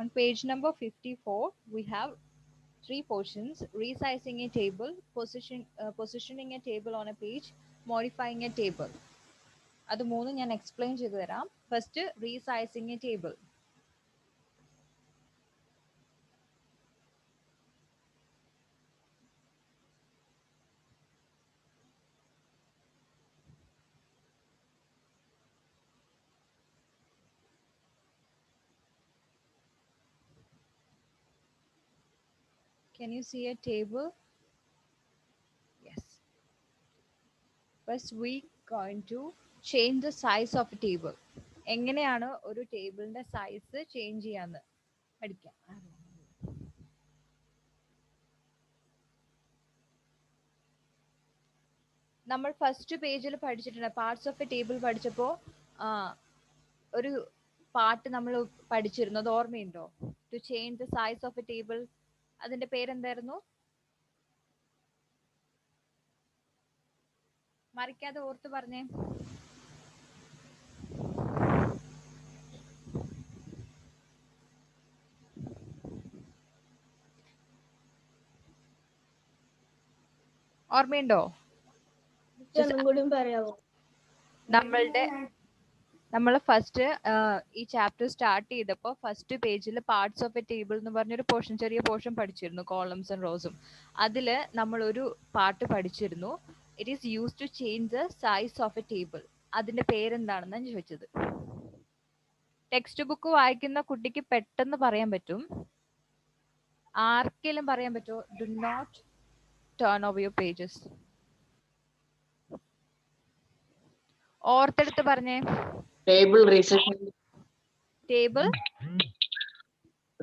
On page number 54, we have three portions: resizing a table, positioning a table on a page, modifying a table. അത് മൂന്നും ഞാൻ explain ചെയ്തു തരാം. First resizing a table. Can you see a table? Yes. First we going to change the size of a table. എങ്ങനെയാണ് ഒരു ടേബിളിന്റെ size change ചെയ്യാന്ന് പഠിക്കാം. നമ്മൾ ഫസ്റ്റ് പേജിൽ പഠിച്ചിട്ടുണ്ട്, പാർട്സ് ഓഫ് എ ടേബിൾ പഠിച്ചപ്പോൾ ഒരു പാർട്ട് നമ്മൾ പഠിച്ചിരുന്നു, അത് ഓർമ്മയുണ്ടോ? To change the size of a table. അതിന്റെ പേരെന്തായിരുന്നു? മറിക്കാതെ ഓർത്ത് പറഞ്ഞേ. ഓർമ്മയുണ്ടോ? നമ്മൾ ഫസ്റ്റ് ഈ ചാപ്റ്റർ സ്റ്റാർട്ട് ചെയ്തപ്പോൾ ഫസ്റ്റ് പേജിൽ പാർട്സ് ഓഫ് എ ടേബിൾ എന്ന് പറഞ്ഞൊരു പോർഷൻ, ചെറിയ പോർഷൻ പഠിച്ചിരുന്നു, കോളംസ് ആൻഡ് റോസും. അതിൽ നമ്മൾ ഒരു പാർട്ട് പഠിച്ചിരുന്നു, it is use to change the size of a table. അതിന്റെ പേരെന്താണെന്നാണ് ചോദിച്ചത്. ടെക്സ്റ്റ് ബുക്ക് വായിക്കുന്ന കുട്ടിക്ക് പെട്ടെന്ന് പറയാൻ പറ്റും. ആർക്കെങ്കിലും പറയാൻ പറ്റുമോ? Do not turn over your pages. ഓർത്തെടുത്ത് പറഞ്ഞേ. Table resize. Table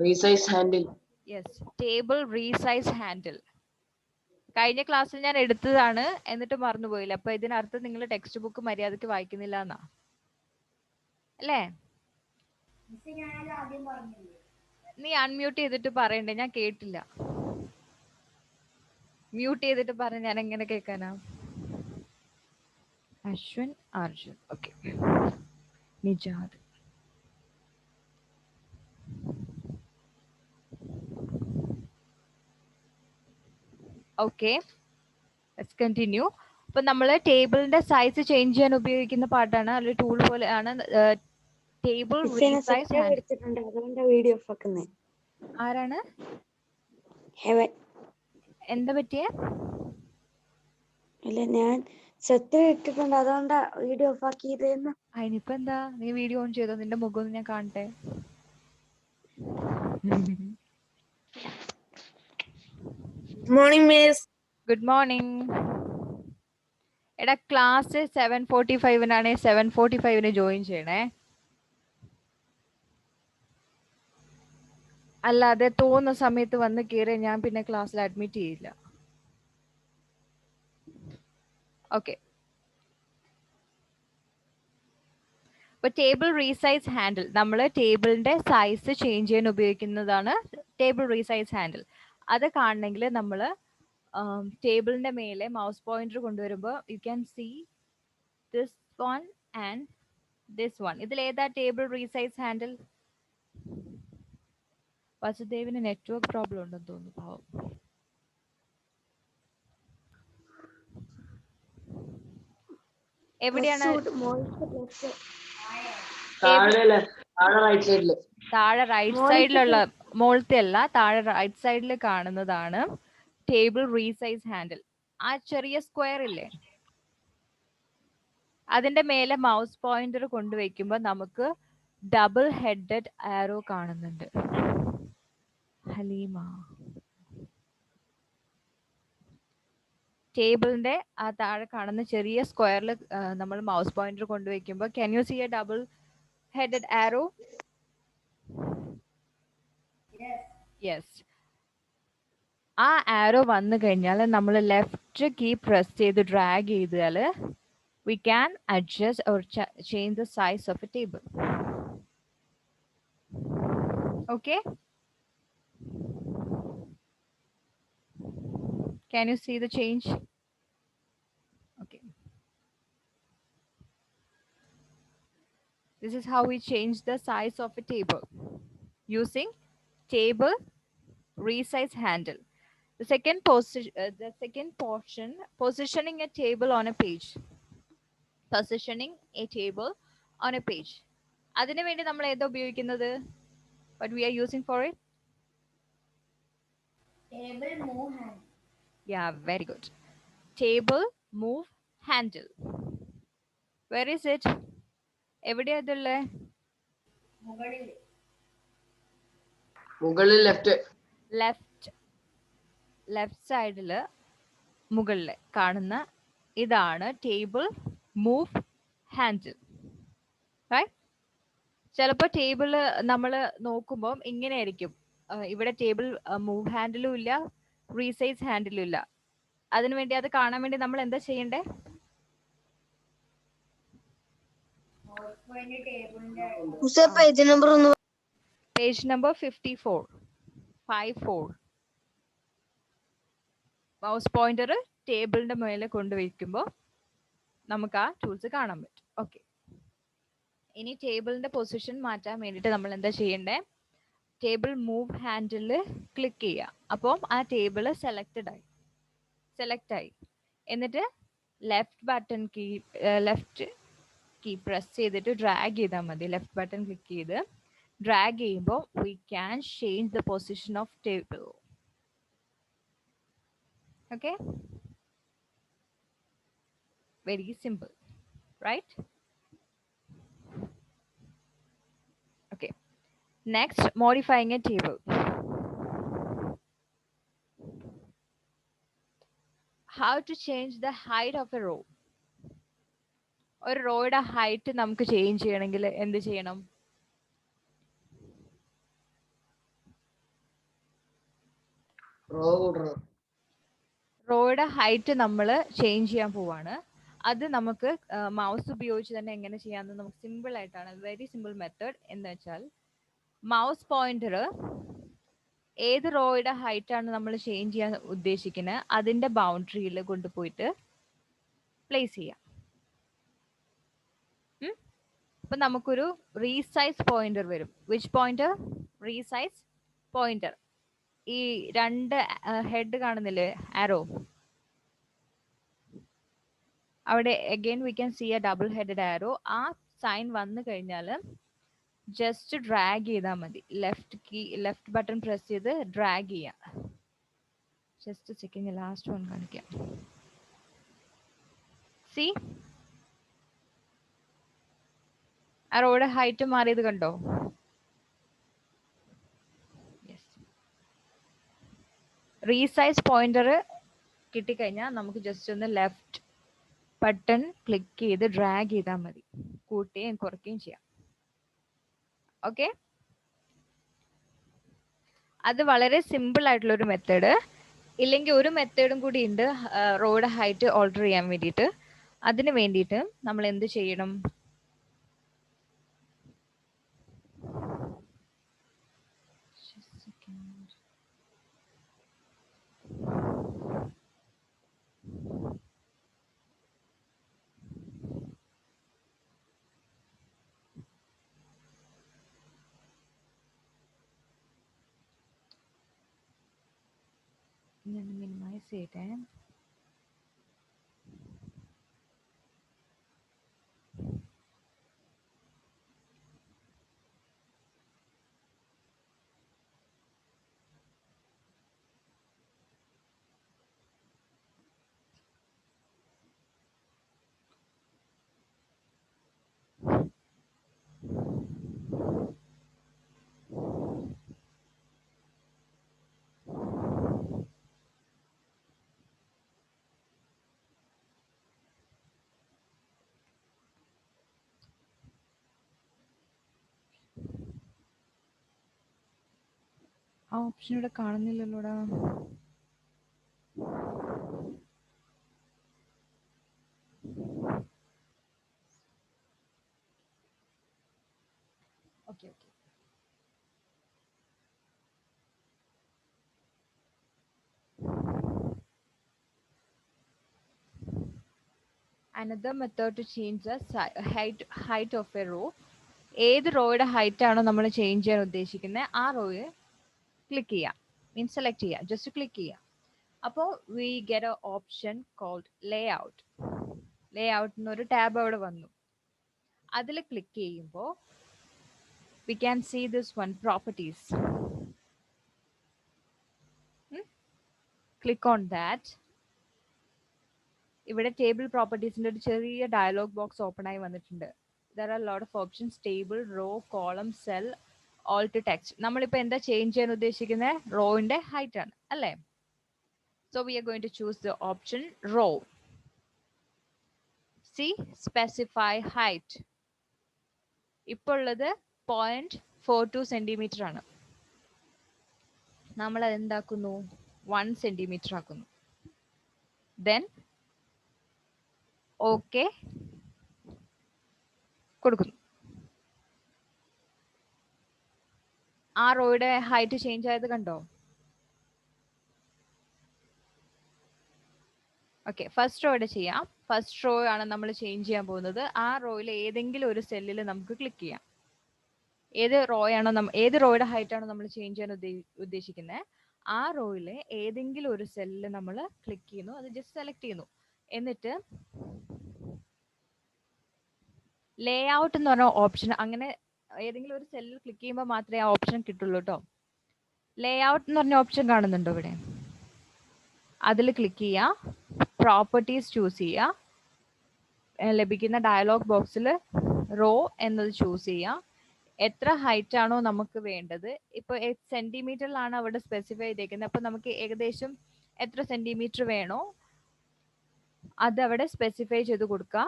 resize handle. Yes, table resize handle. കഴിഞ്ഞ ക്ലാസ്സിൽ ഞാൻ എടുത്തതാണ്, എന്നിട്ട് മറന്നുപോയില്ല. അപ്പൊ ഇതിനർത്ഥം നിങ്ങൾ ടെക്സ്റ്റ് ബുക്ക് മര്യാദക്ക് വായിക്കുന്നില്ല എന്നാ അല്ലേ? നീ അൺമ്യൂട്ട് ചെയ്തിട്ട് പറയണ്ടേ, ഞാൻ കേട്ടില്ല. മ്യൂട്ട് ചെയ്തിട്ട് പറഞ്ഞ ഞാൻ എങ്ങനെ കേൾക്കാനാ? Ashwin Arjun, okay. Nijad, okay. Let's continue. അപ്പൊ നമ്മൾ ടേബിളിന്റെ സൈസ് ചേഞ്ച് ചെയ്യാൻ ഉപയോഗിക്കുന്ന പാട്ടാണ്, അല്ലെങ്കിൽ ടൂൾ പോലെ ആണ് ടേബിൾ റീസൈസ് ഹാൻഡിൽ. ആരാണ്? എന്താ പറ്റിയേ? ഇല്ല, ഞാൻ സെറ്റ് ഇട്ടിട്ടുണ്ട്, അതുകൊണ്ടാ വീഡിയോ ഓഫ് ആക്കിയതെന്ന്. അതിനിപ്പോ എന്താ, നീ വീഡിയോ ഓൺ ചെയ്തോ? നിന്റെ മുഖം ഒന്ന് ഞാൻ കാണട്ടെ. Morning miss. Good morning. എടാ, ക്ലാസ് 7:45 7:45 ജോയിൻ ചെയ്യണേ, അല്ലാതെ തോന്നുന്ന സമയത്ത് വന്ന് കയറി ഞാൻ പിന്നെ ക്ലാസ്സിൽ അഡ്മിറ്റ് ചെയ്യില്ല. ഓക്കെ. ഇപ്പൊ ടേബിൾ റീസൈസ് ഹാൻഡിൽ, നമ്മൾ ടേബിളിന്റെ സൈസ് ചേഞ്ച് ചെയ്യാൻ ഉപയോഗിക്കുന്നതാണ് ടേബിൾ റീസൈസ് ഹാൻഡിൽ. അത് കാണണമെങ്കിൽ നമ്മൾ ടേബിളിന്റെ മേലെ മൗസ് പോയിന്റർ കൊണ്ടുവരുമ്പോൾ you can see this one and this one. ഇതിൽ ഏതാ ടേബിൾ റീസൈസ് ഹാൻഡിൽ? വസുദേവിന് നെറ്റ്വർക്ക് പ്രോബ്ലം ഉണ്ടെന്ന് തോന്നുന്നു, പാവം. എവിടെയാണ്? താഴെ റൈറ്റ് സൈഡിലുള്ള, മുകളിലത്തെ അല്ല, താഴെ റൈറ്റ് സൈഡിൽ കാണുന്നതാണ് ടേബിൾ റീസൈസ് ഹാൻഡിൽ. ആ ചെറിയ സ്ക്വയർ ഇല്ലേ, അതിന്റെ മേലെ മൗസ് പോയിന്റർ കൊണ്ടുവയ്ക്കുമ്പോൾ നമുക്ക് ഡബിൾ ഹെഡഡ് ആരോ കാണുന്നുണ്ട്. ഹലീമ, ടേബിളിന്റെ ആ താഴെ കാണുന്ന ചെറിയ സ്ക്വയറിൽ നമ്മൾ മൗസ് പോയിന്റർ കൊണ്ടുവയ്ക്കുമ്പോൾ can you see a double headed arrow? Yes. ആ ആരോ വന്നു കഴിഞ്ഞാൽ നമ്മൾ ലെഫ്റ്റ് കീ പ്രസ് ചെയ്ത് ഡ്രാഗ് ചെയ്താൽ we can adjust or change the size of a table. Okay, can you see the change? Okay, this is how we change the size of a table using table, resize handle. The second portion, positioning a table on a page. Positioning a table on a page. അതിനു വേണ്ടി നമ്മൾ ഏതാ ഉപയോഗിക്കുന്നത്? What we are using for it? Table move hand. Yeah, very good. Table, move, handle. Where is it? എവിടെയാ ഇതുള്ളേ? മുകളിൽ left. Left സൈഡില് മുകളിൽ കാണുന്ന ഇതാണ് ടേബിൾ, മൂവ്, ഹാൻഡിൽ. റൈറ്റ്? ചിലപ്പോൾ ടേബിള് നമ്മൾ നോക്കുമ്പോൾ ഇങ്ങനെ ആയിരിക്കും. ഇവിടെ ടേബിൾ മൂവ് ഹാൻഡിലും ഇല്ല, റീസൈസ് ഹാൻഡിലും ഇല്ല. അതിനുവേണ്ടി അത് കാണാൻ വേണ്ടി നമ്മൾ എന്താ ചെയ്യണ്ടേ? Page number 54. മൗസ് പോയിന്റർ ടേബിളിന്റെ മേലെ കൊണ്ടുവയ്ക്കുമ്പോൾ നമുക്ക് ആ ടൂൾസ് കാണാൻ പറ്റും. ഓക്കെ, ഇനി ടേബിളിന്റെ പൊസിഷൻ മാറ്റാൻ വേണ്ടിയിട്ട് നമ്മൾ എന്താ ചെയ്യണ്ടേ? ടേബിൾ മൂവ് ഹാൻഡിൽ ക്ലിക്ക് ചെയ്യുക. അപ്പം ആ ടേബിള് സെലക്ട് ആയി. എന്നിട്ട് ലെഫ്റ്റ് കീ പ്രസ് ചെയ്തിട്ട് ഡ്രാഗ് ചെയ്താൽ മതി. ലെഫ്റ്റ് ബട്ടൺ ക്ലിക്ക് ചെയ്ത് ഡ്രാഗ് ചെയ്യുമ്പോൾ we can change the position of table. Okay, very simple, right? Okay, next, modifying a table. How to change the height of a row? ഒരു റോയുടെ height നമുക്ക് change ചെയ്യണമെങ്കിൽ എന്ത് ചെയ്യണം? റോയുടെ height നമ്മൾ change ചെയ്യാൻ പോവാണ്. അത് നമുക്ക് മൗസ് ഉപയോഗിച്ച് തന്നെ എങ്ങനെ ചെയ്യാമെന്ന് നമുക്ക് സിമ്പിൾ ആയിട്ടാണ്, വെരി സിമ്പിൾ മെത്തേഡ്. എന്ന് വെച്ചാൽ മൗസ് പോയിന്റർ ഏത് റോയുടെ ഹൈറ്റ് ആണ് നമ്മൾ ചേഞ്ച് ചെയ്യാൻ ഉദ്ദേശിക്കുന്നത് അതിന്റെ ബൗണ്ടറിയിൽ കൊണ്ടുപോയിട്ട് പ്ലേസ് ചെയ്യാം. അപ്പൊ നമുക്കൊരു റീസൈസ് പോയിന്റർ വരും. Which pointer? Resize pointer. ഈ രണ്ട് ഹെഡ് കാണുന്നില്ലേ, ആരോ, അവിടെ again we can see a double headed arrow. ആ സൈൻ വന്നു കഴിഞ്ഞാൽ ജസ്റ്റ് ഡ്രാഗ് ചെയ്താൽ മതി. ലെഫ്റ്റ് ബട്ടൺ പ്രസ് ചെയ്ത് ഡ്രാഗ് ചെയ്യാം. ജസ്റ്റ് സെക്കൻഡ്, ലാസ്റ്റ് വൺ കാണിക്കാം. സി, ആ റോഡ് ഹൈറ്റ് മാറിയത് കണ്ടോ? റീസൈസ് പോയിന്റർ കിട്ടിക്കഴിഞ്ഞാൽ നമുക്ക് ജസ്റ്റ് ഒന്ന് ലെഫ്റ്റ് ബട്ടൺ ക്ലിക്ക് ചെയ്ത് ഡ്രാഗ് ചെയ്താൽ മതി. കൂട്ടുകയും കുറയ്ക്കുകയും ചെയ്യാം. ഓക്കെ, അത് വളരെ സിമ്പിൾ ആയിട്ടുള്ള ഒരു മെത്തേഡ്. ഇല്ലെങ്കിൽ ഒരു മെത്തേഡും കൂടി ഉണ്ട് റോഡ് ഹൈറ്റ് ഓൾട്ടർ ചെയ്യാൻ വേണ്ടിയിട്ട്. അതിന് വേണ്ടിയിട്ട് നമ്മൾ എന്ത് ചെയ്യണം? ഞാൻ മിനിമൈസ് ചെയ്തേ. ആ ഓപ്ഷൻ ഇവിടെ കാണുന്നില്ലല്ലോടാ. Okay, another method to change the height of a row. ഏത് റോയുടെ ഹൈറ്റ് ആണോ നമ്മൾ ചേഞ്ച് ചെയ്യാൻ ഉദ്ദേശിക്കുന്നത് ആ റോയെ ക്ലിക്ക് ചെയ്യാം, മീൻസ് സെലക്ട് ചെയ്യാം, ജസ്റ്റ് ക്ലിക്ക് ചെയ്യാം. അപ്പോൾ we get a option called layout. Layout എന്നൊരു ടാബ് അവിടെ വന്നു. അതിൽ ക്ലിക്ക് ചെയ്യുമ്പോൾ we can see this one, properties. Click on that. ഇവിടെ ടേബിൾ പ്രോപ്പർട്ടീസിന്റെ ഒരു ചെറിയ ഡയലോഗ് ബോക്സ് ഓപ്പൺ ആയി വന്നിട്ടുണ്ട്. there are a lot of options: table, row, column, cell, alt text. നമ്മളിപ്പോൾ എന്താ ചേഞ്ച് ചെയ്യാൻ ഉദ്ദേശിക്കുന്നത്? റോവിന്റെ ഹൈറ്റ് ആണ് അല്ലേ? so we are going to choose the option row. see, specify height. ഇപ്പോൾ ഉള്ളത് 0.42 സെന്റിമീറ്റർ ആണ്. നമ്മൾ അത് എന്താക്കുന്നു? 1 സെന്റിമീറ്റർ ആക്കുന്നു. ദെൻ ഓക്കെ കൊടുക്കുന്നു. ആ റോയുടെ ഹൈറ്റ് ചേഞ്ച് ആയത് കണ്ടോ? ഓക്കെ, ഫസ്റ്റ് റോയുടെ ചെയ്യാം. ഫസ്റ്റ് റോ ആണ് നമ്മൾ ചേഞ്ച് ചെയ്യാൻ പോകുന്നത്. ആ റോയിൽ ഏതെങ്കിലും ഒരു സെല്ലിൽ നമുക്ക് ക്ലിക്ക് ചെയ്യാം. ഏത് റോയുടെ ഹൈറ്റ് ആണോ നമ്മൾ ചേഞ്ച് ചെയ്യാൻ ഉദ്ദേശിക്കുന്നത്, ആ റോയിലെ ഏതെങ്കിലും ഒരു സെല്ലിൽ നമ്മൾ ക്ലിക്ക് ചെയ്യുന്നു. അത് ജസ്റ്റ് സെലക്ട് ചെയ്യുന്നു. എന്നിട്ട് ലേ ഔട്ട് എന്ന് പറഞ്ഞ ഓപ്ഷൻ, അങ്ങനെ ഏതെങ്കിലും ഒരു സെല്ലിൽ ക്ലിക്ക് ചെയ്യുമ്പോൾ മാത്രമേ ആ ഓപ്ഷൻ കിട്ടുള്ളൂ കേട്ടോ. ലേ ഔട്ട് എന്ന് പറഞ്ഞ ഓപ്ഷൻ കാണുന്നുണ്ടോ ഇവിടെ? അതിൽ ക്ലിക്ക് ചെയ്യുക, പ്രോപ്പർട്ടീസ് ചൂസ് ചെയ്യുക. ലഭിക്കുന്ന ഡയലോഗ് ബോക്സിൽ റോ എന്നത് ചൂസ് ചെയ്യുക. എത്ര ഹൈറ്റ് ആണോ നമുക്ക് വേണ്ടത്, ഇപ്പൊ സെന്റിമീറ്ററിലാണ് അവിടെ സ്പെസിഫൈ ചെയ്തേക്കുന്നത്. അപ്പൊ നമുക്ക് ഏകദേശം എത്ര സെന്റിമീറ്റർ വേണോ അത് അവിടെ സ്പെസിഫൈ ചെയ്ത് കൊടുക്കുക.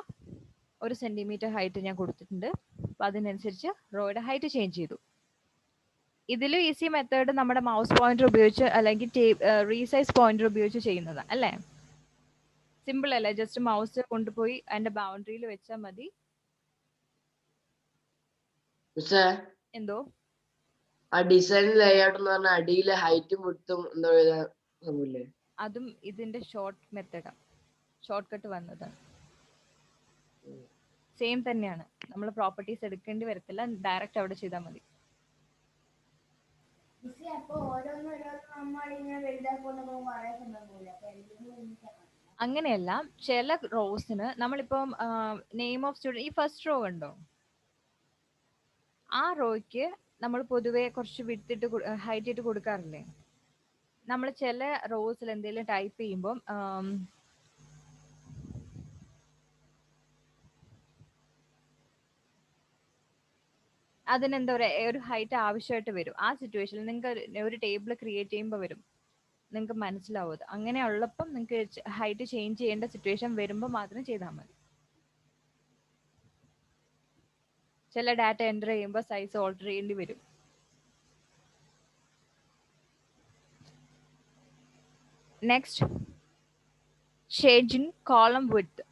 1 സെന്റിമീറ്റർ ഹൈറ്റ് ഞാൻ കൊടുത്തിട്ടുണ്ട്. അപ്പൊ അതിനനുസരിച്ച് റോയുടെ ഹൈറ്റ് ചേഞ്ച് ചെയ്തു. ഇതിലും ഈസി മെത്തേഡ് നമ്മുടെ മൗസ് പോയിന്റർ ഉപയോഗിച്ച് അല്ലെങ്കിൽ റീസൈസ് പോയിന്റർ ഉപയോഗിച്ച് ചെയ്യുന്നതാണ് അല്ലേ? സിമ്പിൾ അല്ലേ? ജസ്റ്റ് മൗസ് കൊണ്ടുപോയി അതിന്റെ ബൗണ്ടറിയിൽ വെച്ചാൽ മതി. എന്തോ ആ ഡിസൈൻ ലേഔട്ട് എന്ന് പറഞ്ഞ അടിയിലെ ഹൈറ്റും വിഡ്ത്തും എന്തോ സംഭവില്ലേ? അതും ഇതിന്റെ ഷോർട്ട് മെത്തേഡാണ്, ഷോർട്ട് കട്ട് വന്നതാണ്. സെയിം തന്നെയാണ്. നമ്മൾ പ്രോപ്പർട്ടീസ് എടുക്കേണ്ടി വരത്തില്ല, ഡയറക്റ്റ് അവിടെ ചെയ്താൽ മതി. അങ്ങനെയല്ല, ചില റോസിന് നമ്മളിപ്പം നെയിം ഓഫ് സ്റ്റുഡന്റ്, ഈ ഫസ്റ്റ് റോ ഉണ്ടോ, ആ റോയ്ക്ക് നമ്മൾ പൊതുവെ കുറച്ച് വിട്ടിട്ട് ഹൈറ്റ് ഇട്ട് കൊടുക്കാറില്ലേ? നമ്മൾ ചില റോസിൽ എന്തെങ്കിലും ടൈപ്പ് ചെയ്യുമ്പോൾ അതിനെന്താ പറയുക, ഒരു ഹൈറ്റ് ആവശ്യമായിട്ട് വരും. ആ സിറ്റുവേഷനിൽ നിങ്ങൾക്ക് ഒരു ടേബിൾ ക്രിയേറ്റ് ചെയ്യുമ്പോൾ വരും, നിങ്ങൾക്ക് മനസ്സിലാവും അത്. അങ്ങനെ ഉള്ളപ്പം നിങ്ങൾക്ക് ഹൈറ്റ് ചേഞ്ച് ചെയ്യേണ്ട സിറ്റുവേഷൻ വരുമ്പോൾ മാത്രം ചെയ്താൽ മതി. ചില ഡാറ്റ എൻ്റർ ചെയ്യുമ്പോൾ സൈസ് ഓൾട്ടർ ചെയ്യേണ്ടി വരും. Next, changing column width.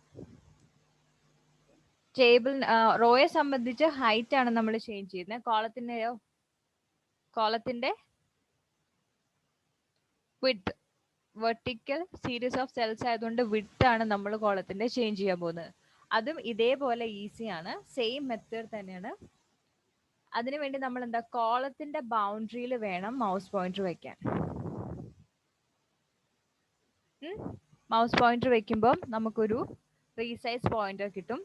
Table റോയെ സംബന്ധിച്ച് ഹൈറ്റ് ആണ് നമ്മൾ ചേഞ്ച് ചെയ്യുന്നത്. കോളത്തിന്റെ width, vertical series of cells ആയതുകൊണ്ട് വിഡ്ത്ത് ആണ് നമ്മൾ കോളത്തിന്റെ ചേഞ്ച് ചെയ്യാൻ പോകുന്നത്. അതും ഇതേപോലെ ഈസിയാണ്, സെയിം മെത്തേഡ് തന്നെയാണ്. അതിനുവേണ്ടി നമ്മൾ എന്താ, കോളത്തിന്റെ ബൗണ്ടറിയിൽ വേണം മൗസ് പോയിന്റർ വെക്കാൻ. മൗസ് പോയിന്റർ വെക്കുമ്പോൾ നമുക്കൊരു റീസൈസ് പോയിന്റർ കിട്ടും.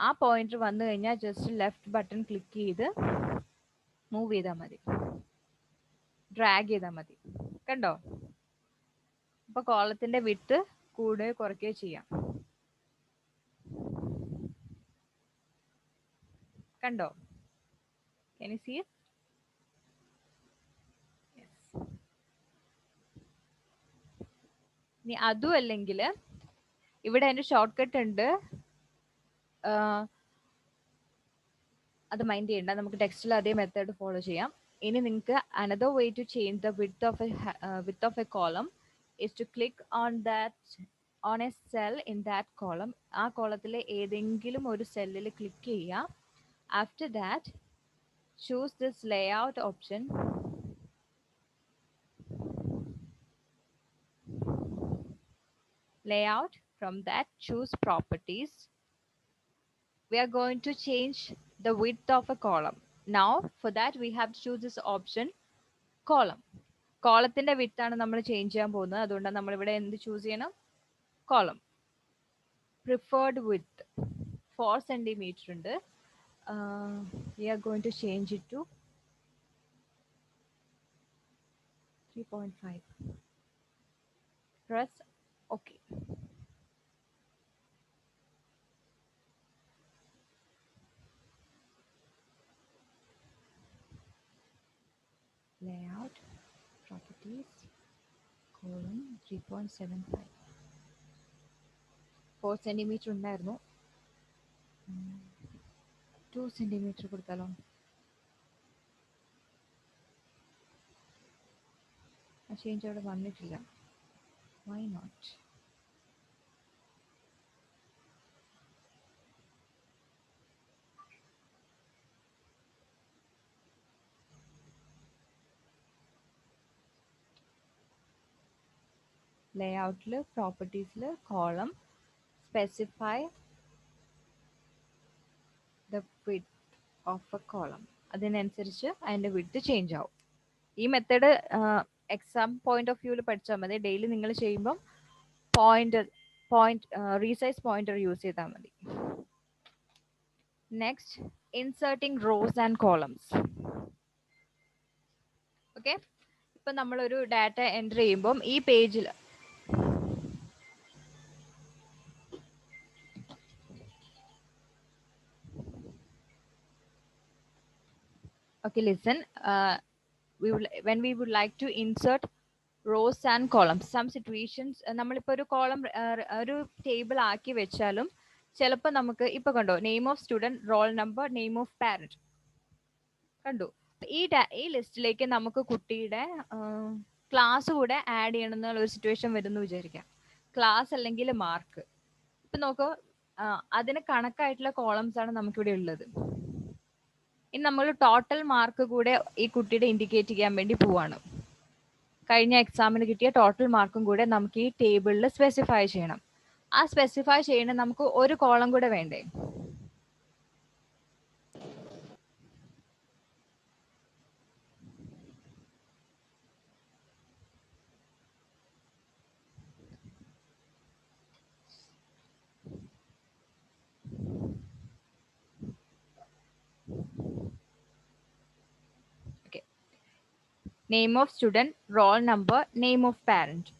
ആ പോയിന്റർ വന്നു കഴിഞ്ഞാൽ ജസ്റ്റ് ലെഫ്റ്റ് ബട്ടൺ ക്ലിക്ക് ചെയ്ത് മൂവ് ചെയ്താൽ മതി, ഡ്രാഗ് ചെയ്താൽ മതി. കണ്ടോ? അപ്പൊ കോളത്തിന്റെ വിഡ്ത്ത് കൂടുകയോ കുറയ്ക്കുകയോ ചെയ്യാം. കണ്ടോ? Can you see it? Yes. ഇനി അതും അല്ലെങ്കിൽ ഇവിടെ അതിന്റെ ഷോർട്ട് കട്ട് ഉണ്ട്, അത് മൈൻഡ് ചെയ്യണ്ട, നമുക്ക് ടെക്സ്റ്റിൽ അതേ മെത്തേഡ് ഫോളോ ചെയ്യാം. ഇനി നിങ്ങൾക്ക് another way to change the width of a column is to click on a cell in that column. ആ കോളത്തിലെ ഏതെങ്കിലും ഒരു സെല്ലിൽ ക്ലിക്ക് ചെയ്യുക. After that, choose this layout option. Layout. From that, choose properties. We are going to change the width of a column. Now, for that, we have to choose this option, column. കോളത്തിന്റെ width ആണ് നമ്മൾ change ചെയ്യാൻ പോകുന്നത്. അതുകൊണ്ടാണ് നമ്മൾ ഇവിടെ എന്ത് choose ചെയ്യണം? കോളം. പ്രിഫേർഡ് വിഡ്ത്ത് 4 സെന്റിമീറ്റർ ഉണ്ട്. We are going to change it to 3.5. Press OK. Layout, properties, column 3.75. 4 centimetre ഉണ്ടായിരുന്നു. 2 സെന്റിമീറ്റർ കൊടുത്താലോ? ആ ചേഞ്ച് അവിടെ വന്നിട്ടില്ല. Why not? ലേഔട്ടിൽ പ്രോപ്പർട്ടീസിൽ column specify the width of a column. അതിനനുസരിച്ച് അതിൻ്റെ വിഡ്ത്ത് ചേഞ്ച് ആവും. ഈ മെത്തേഡ് എക്സാം പോയിന്റ് ഓഫ് വ്യൂവിൽ പഠിച്ചാൽ മതി. ഡെയിലി നിങ്ങൾ ചെയ്യുമ്പം റീസൈസ് പോയിന്റർ യൂസ് ചെയ്താൽ മതി. Next, inserting rose and columns. Okay, ഇപ്പൊ നമ്മളൊരു ഡാറ്റ എൻ്റർ ചെയ്യുമ്പം ഈ പേജിൽ okay, listen, when we would like to insert rows and columns, some situations നമ്മളിപ്പോൾ ഒരു കോളം ഒരു ടേബിൾ ആക്കി വെച്ചാലും ചിലപ്പോൾ നമുക്ക് ഇപ്പൊ കണ്ടോ, name of student, roll number, name of parent കണ്ടു. ഈ ലിസ്റ്റിലേക്ക് നമുക്ക് കുട്ടിയുടെ ക്ലാസ് കൂടെ ആഡ് ചെയ്യണം എന്നുള്ള ഒരു സിറ്റുവേഷൻ വരുന്നു വിചാരിക്കാം. ക്ലാസ് അല്ലെങ്കിൽ മാർക്ക്. ഇപ്പൊ നോക്കൂ, അതിന് കണക്കായിട്ടുള്ള കോളംസ് ആണ് നമുക്കിവിടെ ഉള്ളത്. ഇനി നമ്മൾ ടോട്ടൽ മാർക്ക് കൂടെ ഈ കുട്ടിയുടെ ഇൻഡിക്കേറ്റ് ചെയ്യാൻ വേണ്ടി പോവാണ്. കഴിഞ്ഞ എക്സാമിന് കിട്ടിയ ടോട്ടൽ മാർക്കും കൂടെ നമുക്ക് ഈ ടേബിളിൽ സ്പെസിഫൈ ചെയ്യണം. ആ സ്പെസിഫൈ ചെയ്യണ നമുക്ക് ഒരു കോളം കൂടെ വേണ്ടേ? Name of student, roll number, name of parent.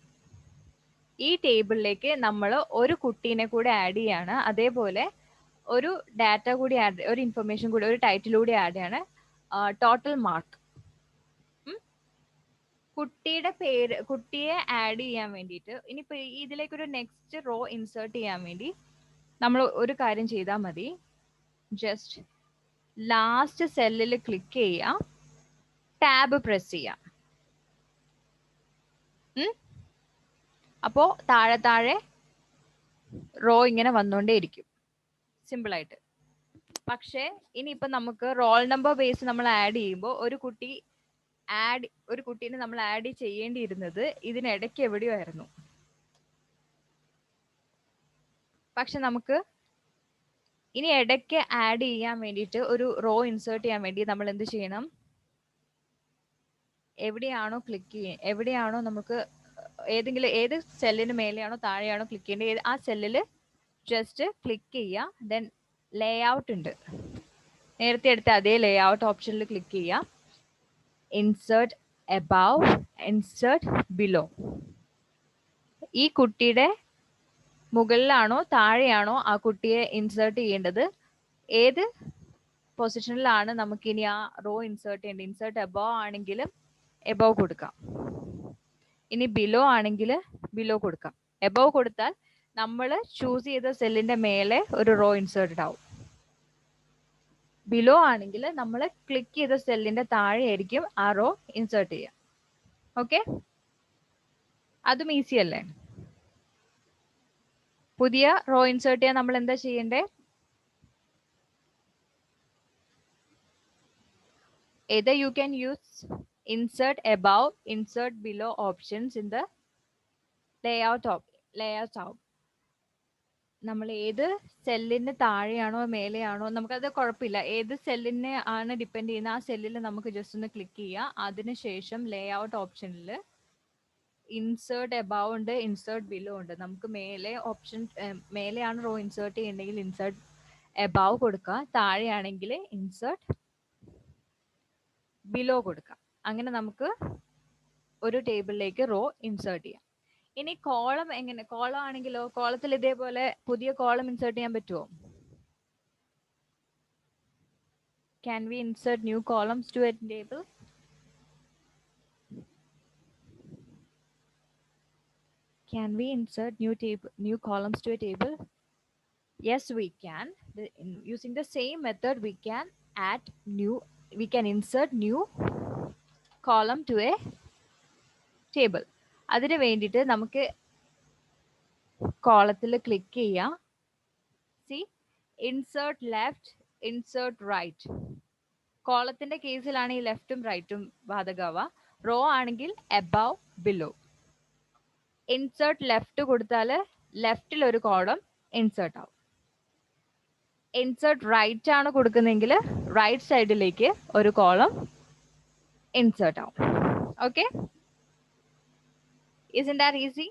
ഈ ടേബിളിലേക്ക് നമ്മൾ ഒരു കുട്ടീനെ കൂടെ ആഡ് ചെയ്യാണ്. അതേപോലെ ഒരു ഡാറ്റ കൂടി ആഡ്, ഒരു ഇൻഫർമേഷൻ കൂടി, ഒരു ടൈറ്റിൽ കൂടി ആഡ് ചെയ്യാണ്, ടോട്ടൽ മാർക്ക്. കുട്ടിയുടെ പേര്, കുട്ടിയെ ആഡ് ചെയ്യാൻ വേണ്ടിയിട്ട് ഇനിയിപ്പോ ഇതിലേക്ക് ഒരു നെക്സ്റ്റ് റോ ഇൻസേർട്ട് ചെയ്യാൻ വേണ്ടി നമ്മൾ ഒരു കാര്യം ചെയ്താൽ മതി. ജസ്റ്റ് ലാസ്റ്റ് സെല്ലിൽ ക്ലിക്ക് ചെയ്യുക, ടാബ് പ്രസ് ചെയ്യാം. അപ്പോ താഴെ താഴെ റോ ഇങ്ങനെ വന്നുകൊണ്ടേയിരിക്കും, സിമ്പിൾ ആയിട്ട്. പക്ഷേ ഇനിയിപ്പോ നമുക്ക് റോൾ നമ്പർ ബേസ് നമ്മൾ ആഡ് ചെയ്യുമ്പോൾ ഒരു കുട്ടീനെ നമ്മൾ ആഡ് ചെയ്യേണ്ടിയിരുന്നത് ഇതിനിടയ്ക്ക് എവിടെയോ ആയിരുന്നു. പക്ഷെ നമുക്ക് ഇനി ഇടയ്ക്ക് ആഡ് ചെയ്യാൻ വേണ്ടിയിട്ട് ഒരു റോ ഇൻസേർട്ട് ചെയ്യാൻ വേണ്ടി നമ്മൾ എന്ത് ചെയ്യണം? എവിടെയാണോ ക്ലിക്ക് ചെയ്യുക, എവിടെയാണോ നമുക്ക് ഏത് സെല്ലിന് മേലെയാണോ താഴെയാണോ ക്ലിക്ക് ചെയ്യേണ്ടത്, ആ സെല്ലിൽ ജസ്റ്റ് ക്ലിക്ക് ചെയ്യുക. ദെൻ ലേ ഔട്ട് ഉണ്ട്, നേരത്തെ എടുത്ത അതേ ലേ ഔട്ട് ഓപ്ഷനിൽ ക്ലിക്ക് ചെയ്യുക. Insert above, insert below. ഈ കുട്ടിയുടെ മുകളിലാണോ താഴെയാണോ ആ കുട്ടിയെ ഇൻസേർട്ട് ചെയ്യേണ്ടത്, ഏത് പൊസിഷനിലാണ് നമുക്കിനി ആ റോ ഇൻസേർട്ട് ചെയ്യേണ്ടത്. ഇൻസേർട്ട് എബവ് ആണെങ്കിൽ എബവ് കൊടുക്കാം, ഇനി ബിലോ ആണെങ്കിൽ ബിലോ കൊടുക്കാം. എബവ് കൊടുത്താൽ നമ്മൾ ചൂസ് ചെയ്ത സെല്ലിന്റെ മേലെ ഒരു റോ ഇൻസേർട്ടഡ് ആവും. ബിലോ ആണെങ്കിൽ നമ്മൾ ക്ലിക്ക് ചെയ്ത സെല്ലിന്റെ താഴെ ആയിരിക്കും ആ റോ ഇൻസേർട്ട് ചെയ്യുക. ഓക്കെ, അതും ഈസി അല്ലേ? പുതിയ റോ ഇൻസേർട്ട് ചെയ്യാൻ നമ്മൾ എന്താ ചെയ്യണ്ടേ? Either you can use insert above, insert below options in the layout tab. നമ്മൾ ഏത് സെല്ലിന് താഴെയാണോ മേലെയാണോ നമുക്കത് കുഴപ്പമില്ല. ഏത് സെല്ലിനെ ആണ് ഡിപ്പെൻഡ് ചെയ്യുന്ന ആ സെല്ലിൽ നമുക്ക് ജസ്റ്റ് ഒന്ന് ക്ലിക്ക് ചെയ്യുക. അതിനുശേഷം ലേ ഔട്ട് ഓപ്ഷനിൽ ഇൻസേർട്ട് എബവ് ഉണ്ട്, ഇൻസേർട്ട് ബിലോ ഉണ്ട്. നമുക്ക് മേലെ ഓപ്ഷൻ മേലെയാണ് റോ ഇൻസേർട്ട് ചെയ്യണമെങ്കിൽ ഇൻസേർട്ട് എബവ് കൊടുക്കുക, താഴെയാണെങ്കിൽ ഇൻസേർട്ട് ബിലോ കൊടുക്കുക. അങ്ങനെ നമുക്ക് ഒരു ടേബിളിലേക്ക് റോ ഇൻസേർട്ട് ചെയ്യാം. ഇനി കോളം എങ്ങനെ? കോളം ആണെങ്കിലോ, കോളത്തിൽ ഇതേപോലെ പുതിയ കോളം ഇൻസേർട്ട് ചെയ്യാൻ പറ്റുമോ? Can we insert new columns to a table? Can we insert new columns to a table? Yes, we can. Using the same method, we can insert new column to a table. അതിന് വേണ്ടിയിട്ട് നമുക്ക് കോളത്തിൽ click ചെയ്യാം. See, insert left, insert right. കോളത്തിന്റെ കേസിലാണ് ഈ ലെഫ്റ്റും റൈറ്റും ബാധകമാവുക. Raw ആണെങ്കിൽ above below. Insert left കൊടുത്താൽ ലെഫ്റ്റിൽ ഒരു കോളം ഇൻസേർട്ട് ആവും. ഇൻസേർട്ട് റൈറ്റ് ആണ് കൊടുക്കുന്നതെങ്കിൽ റൈറ്റ് സൈഡിലേക്ക് ഒരു കോളം ഇൻസേർട്ട് ആവും. Okay, isn't that easy?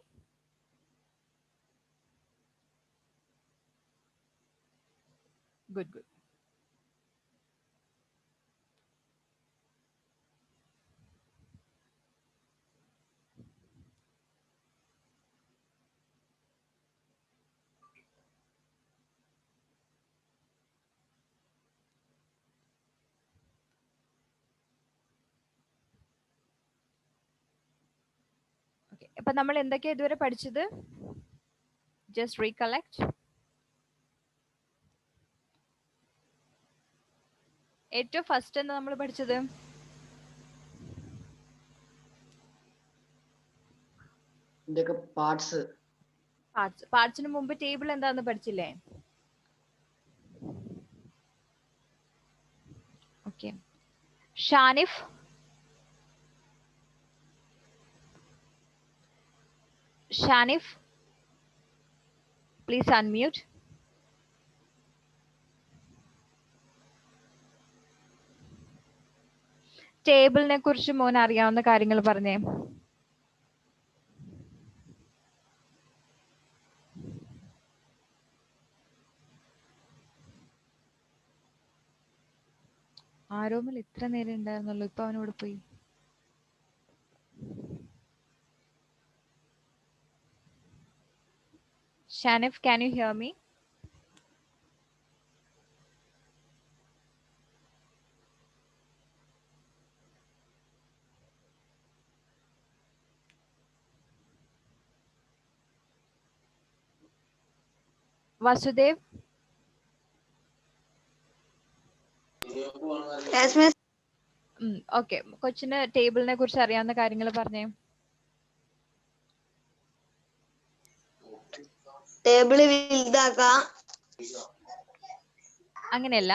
Good. അപ്പൊ നമ്മൾ എന്തൊക്കെയാ ഇതുവരെ പഠിച്ചത്? Just recollect. ഏറ്റവും ഫസ്റ്റ് എന്താ നമ്മൾ പഠിച്ചത്? പാർട്സിന് മുമ്പ് ടേബിൾ എന്താന്ന് പഠിച്ചില്ലേ? Okay, Shanif please unmute. ടേബിളിനെ കുറിച്ച് മോൻ അറിയാവുന്ന കാര്യങ്ങൾ പറഞ്ഞേ. ആരോമിൽ ഇത്ര നേരം ഉണ്ടായിരുന്നല്ലോ, ഇപ്പൊ അവനോട് പോയി. Shanif, can you hear me? Vasudev? Yes, miss. Okay, കൊച്ചിന് ടേബിളിനെ കുറിച്ച് അറിയാവുന്ന കാര്യങ്ങൾ പറഞ്ഞേ. ടേബിള് വലുതാക്കാം. അങ്ങനെയല്ല,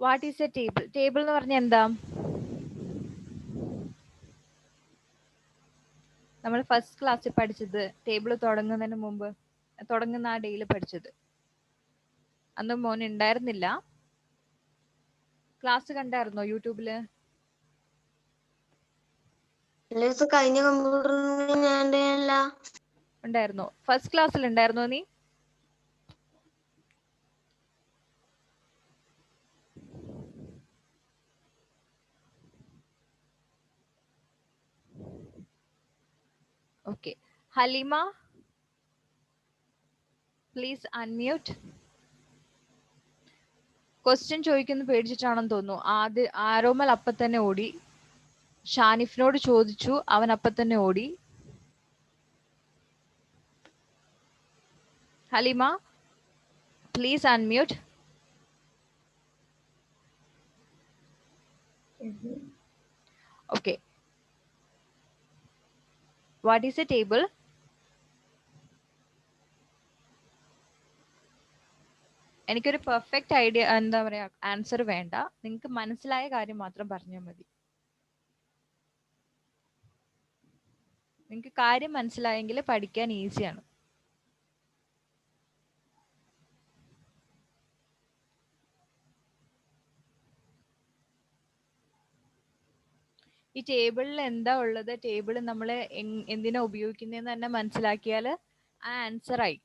what is a table? Table എന്ന് പറഞ്ഞാൽ എന്താ? നമ്മൾ ഫസ്റ്റ് ക്ലാസ്സിൽ പഠിച്ചത്, ടേബിൾ തുടങ്ങുന്നതിന് മുമ്പ് തുടങ്ങുന്ന ആ ഡേയിൽ പഠിച്ചത്. അന്ന് മോൻ ഉണ്ടായിരുന്നില്ല. ക്ലാസ് കണ്ടായിരുന്നോ യൂട്യൂബില്? കഴിഞ്ഞ കമ്പ്യൂട്ടറിൽ ഞാൻ ഉണ്ടായിരുന്നോ? ഫസ്റ്റ് ക്ലാസ്സിൽ ഉണ്ടായിരുന്നോ നീ? Okay, Halima please unmute. Question ചോദിക്കുന്നു പേടിച്ചിട്ടാണെന്ന് തോന്നുന്നു. ആരോമൽ അപ്പൊ തന്നെ ഓടി. ഷാനിഫിനോട് ചോദിച്ചു, അവൻ അപ്പൊ തന്നെ ഓടി. Halima please unmute. Okay, what is a table? എനിക്കൊരു പെർഫെക്റ്റ് ഐഡിയ, എന്താ പറയാ, ആൻസർ വേണ്ട. നിങ്ങൾക്ക് മനസ്സിലായ കാര്യം മാത്രം പറഞ്ഞാൽ മതി. നിങ്ങൾക്ക് കാര്യം മനസ്സിലായെങ്കിൽ പഠിക്കാൻ ഈസിയാണ്. ഈ ടേബിളിൽ എന്താ ഉള്ളത്, ടേബിൾ നമ്മൾ എന്തിനാ ഉപയോഗിക്കുന്നതെന്ന് തന്നെ മനസ്സിലാക്കിയാൽ ആ ആൻസർ ആയി.